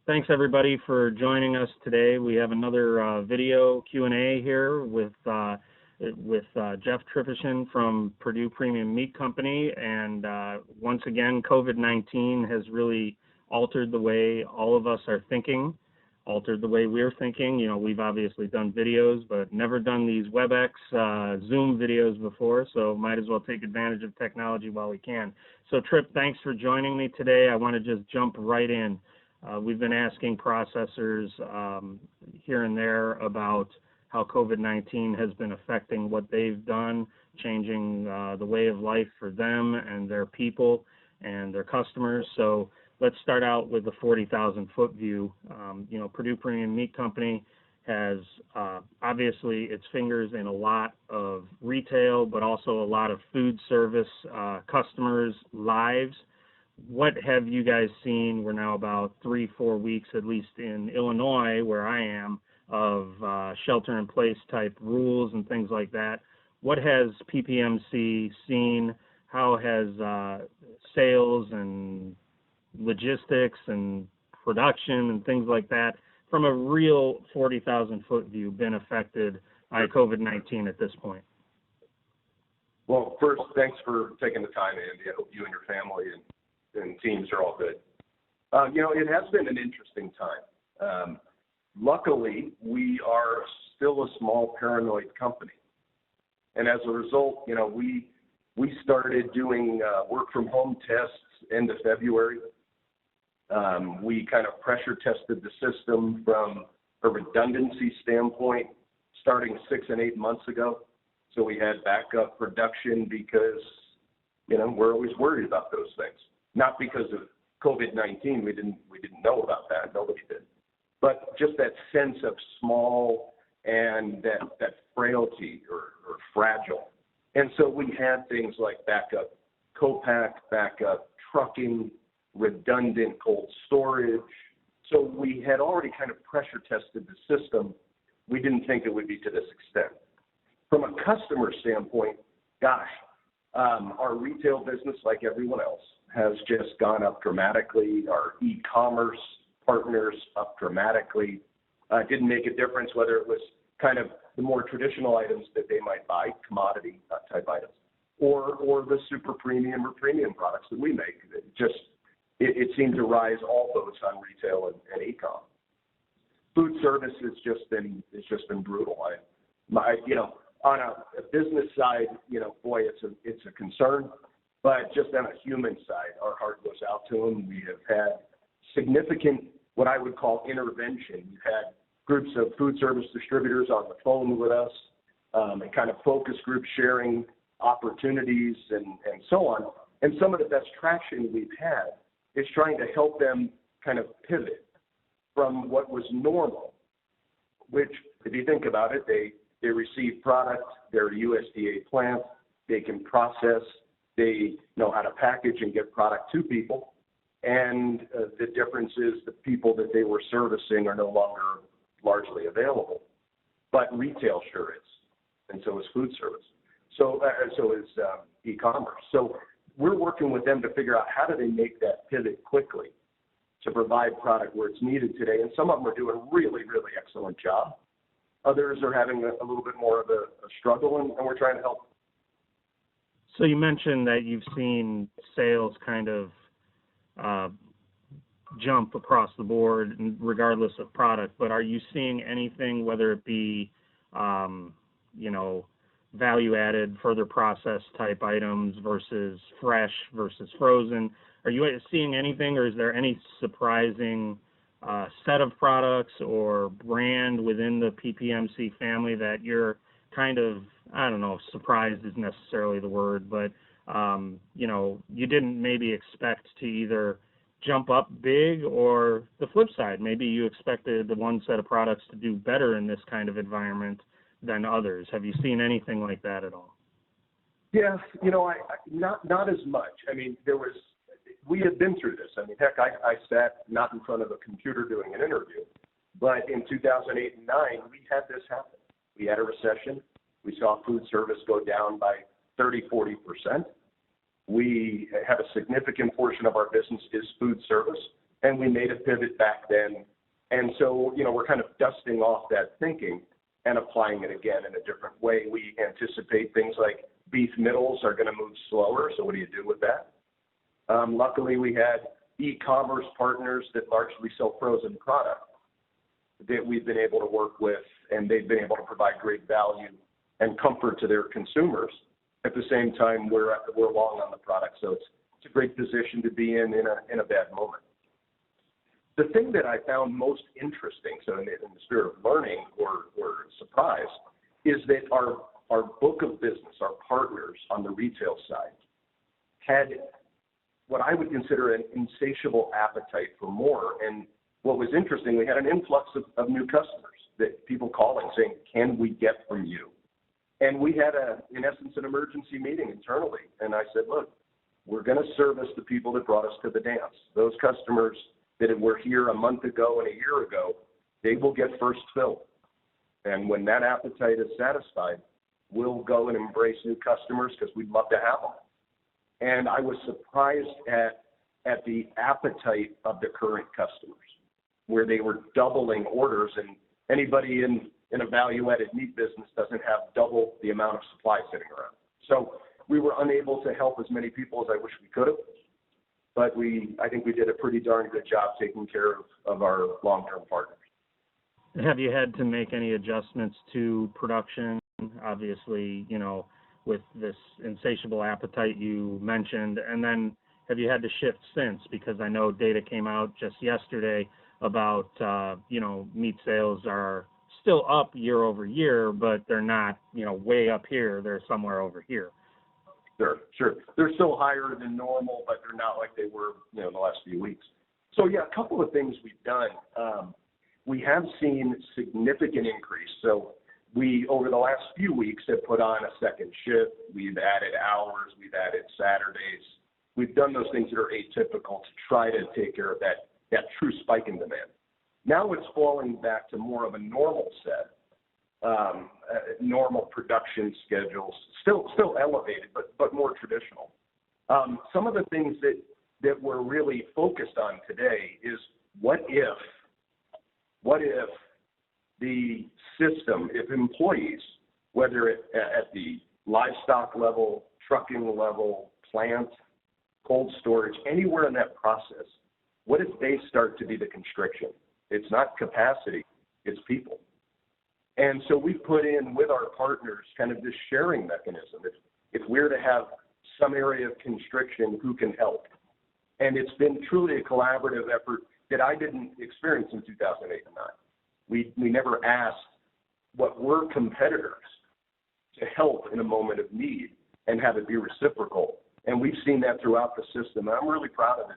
Thanks everybody for joining us today. We have another video Q&A here with Jeff Trifishin from Perdue Premium Meat Company. And once again, COVID-19 has really altered the way all of us are thinking, altered the way we're thinking. You know, we've obviously done videos, but never done these WebEx, Zoom videos before, so might as well take advantage of technology while we can. So Trip, thanks for joining me today. I want to just jump right in. We've been asking processors here and there about how COVID-19 has been affecting what they've done, changing the way of life for them and their people and their customers. So let's start out with the 40,000-foot view. You know, Perdue Premium Meat Company has obviously its fingers in a lot of retail, but also a lot of food service customers' lives. What have you guys seen? We're now about 3-4 weeks, at least in Illinois, where I am, of shelter-in-place type rules and things like that. What has PPMC seen? How has sales and logistics and production and things like that, from a real 40,000-foot view, been affected by COVID-19 at this point? Well, first, thanks for taking the time, Andy. I hope you and your family and teams are all good. You know, it has been an interesting time. Luckily, we are still a small paranoid company. And as a result, you know, we started doing work from home tests end of February. We kind of pressure tested the system from a redundancy standpoint starting 6 and 8 months ago. So we had backup production because, you know, we're always worried about those things. Not because of COVID-19, we didn't know about that, nobody did. But just that sense of small and that frailty or fragile. And so we had things like backup co-pack, backup trucking, redundant cold storage. So we had already kind of pressure tested the system. We didn't think it would be to this extent. From a customer standpoint, gosh, our retail business, like everyone else, has just gone up dramatically. Our e-commerce partners up dramatically. Didn't make a difference whether it was kind of the more traditional items that they might buy, commodity type items, or the super premium or premium products that we make. It seemed to rise all boats on retail and e-com. Food service has just been brutal. You know, on a business side, you know, boy, it's a concern. But just on a human side, our heart goes out to them. We have had significant, what I would call intervention. We've had groups of food service distributors on the phone with us, and kind of focus group sharing opportunities and so on. And some of the best traction we've had is trying to help them kind of pivot from what was normal, which, if you think about it, they receive product, they're a USDA plant, they can process, they know how to package and get product to people. And the difference is the people that they were servicing are no longer largely available. But retail sure is, and so is food service. So is e-commerce. So we're working with them to figure out how do they make that pivot quickly to provide product where it's needed today. And some of them are doing a really, really excellent job. Others are having a little bit more of a struggle, and we're trying to help. So you mentioned that you've seen sales kind of jump across the board regardless of product, but are you seeing anything, whether it be, you know, value-added, further processed type items versus fresh versus frozen? Are you seeing anything, or is there any surprising set of products or brand within the PPMC family that you're kind of, I don't know, surprised is necessarily the word, but, you know, you didn't maybe expect to either jump up big, or the flip side, maybe you expected the one set of products to do better in this kind of environment than others? Have you seen anything like that at all? Yeah, you know, not as much. I mean, we had been through this. I mean, heck, I sat not in front of a computer doing an interview, but in 2008 and 2009, we had this happen. We had a recession. We saw food service go down by 30-40%. We have a significant portion of our business is food service, and we made a pivot back then. And so, we're kind of dusting off that thinking and applying it again in a different way. We anticipate things like beef middles are going to move slower, so what do you do with that? Luckily, we had e-commerce partners that largely sell frozen product that we've been able to work with, and they've been able to provide great value and comfort to their consumers. At the same time, we're long on the product, so it's a great position to be in a bad moment. The thing that I found most interesting, so in the spirit of learning or surprise, is that our book of business, our partners on the retail side, had what I would consider an insatiable appetite for more. And what was interesting, we had an influx of new customers, that people calling saying, can we get from you? And we had, in essence, an emergency meeting internally. And I said, look, we're going to service the people that brought us to the dance. Those customers that were here a month ago and a year ago, they will get first fill. And when that appetite is satisfied, we'll go and embrace new customers because we'd love to have them. And I was surprised at the appetite of the current customers, where they were doubling orders, and anybody in a value-added meat business doesn't have double the amount of supply sitting around. So we were unable to help as many people as I wish we could have, but I think we did a pretty darn good job taking care of our long-term partners. Have you had to make any adjustments to production? Obviously, with this insatiable appetite you mentioned, and then have you had to shift since? Because I know data came out just yesterday about, meat sales are still up year over year, but they're not, way up here. They're somewhere over here. Sure. They're still higher than normal, but they're not like they were, the last few weeks. So, yeah, a couple of things we've done. We have seen significant increase. So we, over the last few weeks, have put on a second shift. We've added hours. We've added Saturdays. We've done those things that are atypical to try to take care of that true spike in demand. Now it's falling back to more of a normal set, normal production schedules, still elevated, but more traditional. Some of the things that we're really focused on today is what if the system, if employees, whether at the livestock level, trucking level, plant, cold storage, anywhere in that process, what if they start to be the constriction? It's not capacity, it's people. And so we've put in with our partners kind of this sharing mechanism. If we're to have some area of constriction, who can help? And it's been truly a collaborative effort that I didn't experience in 2008 and 9. We never asked what were competitors to help in a moment of need and have it be reciprocal. And we've seen that throughout the system. And I'm really proud of it,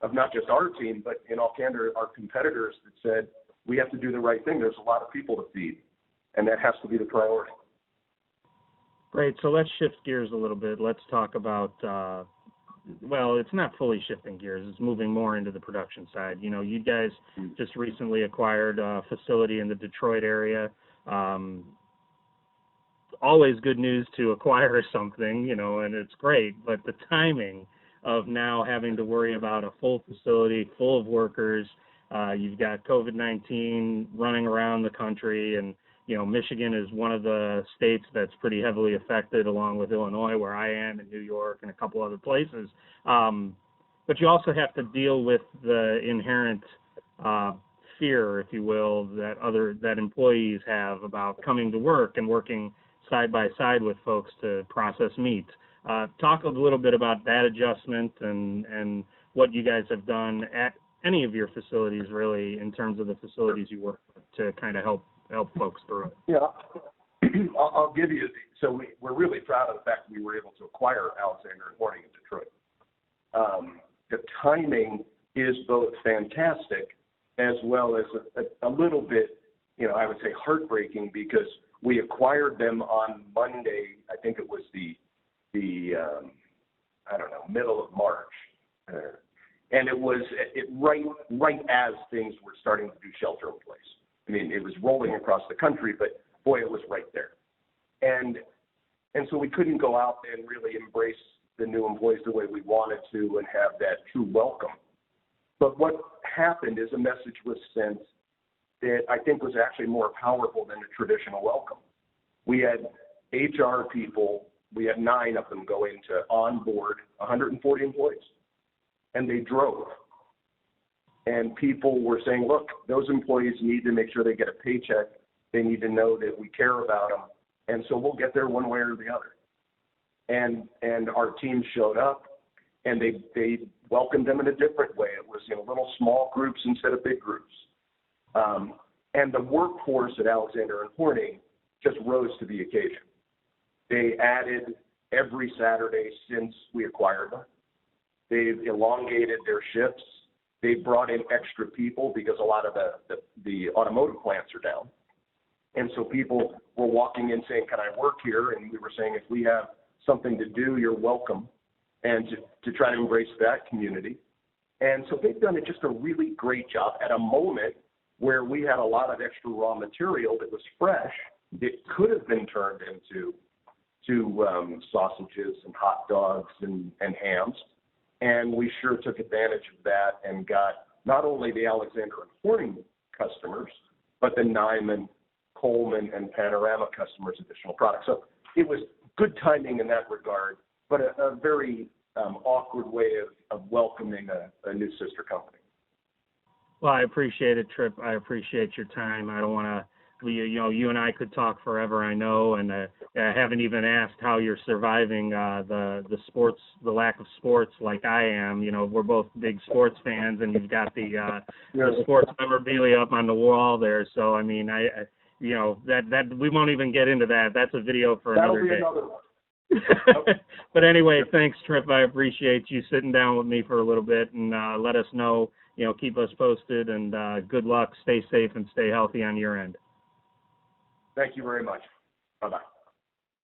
of not just our team, but in all candor, our competitors that said, we have to do the right thing. There's a lot of people to feed, and that has to be the priority. Great. So let's shift gears a little bit. Let's talk about, it's not fully shifting gears. It's moving more into the production side. You guys just recently acquired a facility in the Detroit area. Always good news to acquire something, and it's great. But the timing of now having to worry about a full facility full of workers, you've got COVID-19 running around the country, and Michigan is one of the states that's pretty heavily affected, along with Illinois, where I am, and New York, and a couple other places. But you also have to deal with the inherent fear, if you will, that employees have about coming to work and working side by side with folks to process meat. Talk a little bit about that adjustment and what you guys have done at any of your facilities, really, in terms of the facilities you work with, to kind of help folks through it. Yeah, I'll give you. So we're really proud of the fact that we were able to acquire Alexander and Horning in Detroit. The timing is both fantastic as well as a little bit, I would say heartbreaking, because we acquired them on Monday. I think it was the middle of March. And it was right as things were starting to do shelter in place. I mean, it was rolling across the country, but boy, it was right there. And so we couldn't go out and really embrace the new employees the way we wanted to and have that true welcome. But what happened is a message was sent that I think was actually more powerful than a traditional welcome. We had HR people, we had 9 of them going to onboard 140 employees, and they drove. And people were saying, look, those employees need to make sure they get a paycheck. They need to know that we care about them. And so we'll get there one way or the other. And our team showed up, and they welcomed them in a different way. It was in little small groups instead of big groups. And the workforce at Alexander & Horning just rose to the occasion. They added every Saturday since we acquired them. They've elongated their shifts. They brought in extra people because a lot of the automotive plants are down. And so people were walking in saying, can I work here? And we were saying, if we have something to do, you're welcome. And to try to embrace that community. And so they've done just a really great job at a moment where we had a lot of extra raw material that was fresh. It could have been turned into sausages and hot dogs and hams. And we sure took advantage of that and got not only the Alexander & Horning customers, but the Nyman, Coleman, and Panorama customers additional products. So it was good timing in that regard, but a very awkward way of welcoming a new sister company. Well, I appreciate it, Trip. I appreciate your time. I don't want to, you and I could talk forever, I know, and I haven't even asked how you're surviving the sports, the lack of sports like I am. We're both big sports fans, and you've got the sports memorabilia up on the wall there. So, I mean, that we won't even get into that. That's a video for another day. That'll be another one. But anyway, thanks, Trip. I appreciate you sitting down with me for a little bit and let us know, keep us posted, and good luck. Stay safe and stay healthy on your end. Thank you very much. Bye-bye.